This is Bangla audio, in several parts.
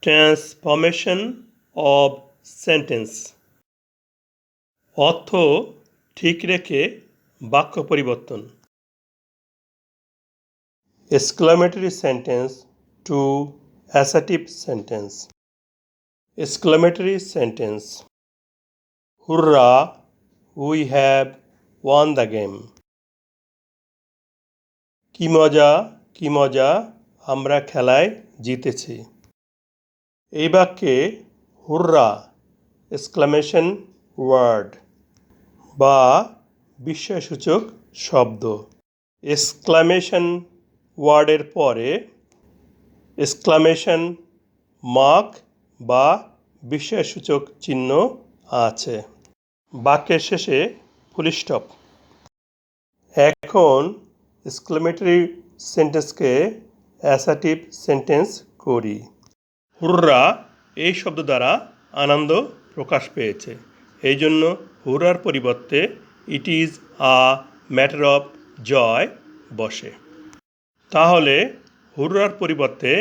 ট্রান্সফরমেশন অব সেন্টেন্স অর্থ ঠিক রেখে বাক্য পরিবর্তন। Exclamatory sentence to assertive sentence. Exclamatory sentence: হুররা, we have one the game. কি মজা, কি মজা, আমরা খেলায় জিতেছি। এই বাক্যে হুররা এক্সক্লামেশন ওয়ার্ড বা বিস্ময়সূচক শব্দ। এক্সক্লামেশন ওয়ার্ডের পরে এক্সক্লামেশন মার্ক বা বিস্ময়সূচক চিহ্ন আছে। বাক্যের শেষে ফুল স্টপ। এখন এক্সক্লামেটরি সেন্টেন্সকে অ্যাসার্টিভ সেন্টেন্স করি। হুররা এই শব্দ দ্বারা আনন্দ প্রকাশ পেয়েছে, এই জন্য হুররার পরিবর্তে it is a matter of joy বসে। তাহলে হুররার পরিবর্তে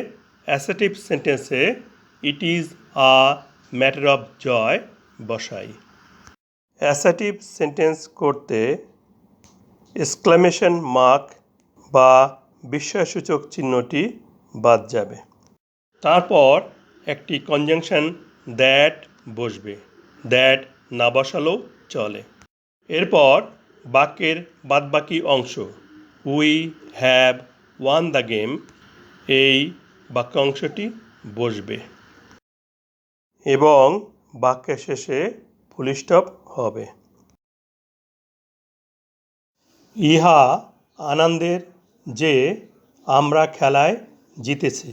অ্যাসার্টিভ সেন্টেন্সে it is a matter of joy বসাই। অ্যাসার্টিভ সেন্টেন্স করতে এক্সক্লামেশন মার্ক বা বিস্ময়সূচক চিহ্নটি বাদ যাবে। তারপর একটি কনজাংশন দ্যাট বসবে। দ্যাট না বসালেও চলে। এরপর বাক্যের বাদবাকি অংশ we have one the game, এই বাক্য অংশটি বসবে এবং বাক্যের শেষে ফুল স্টপ হবে। ইহা আনন্দের যে আমরা খেলায় জিতেছি।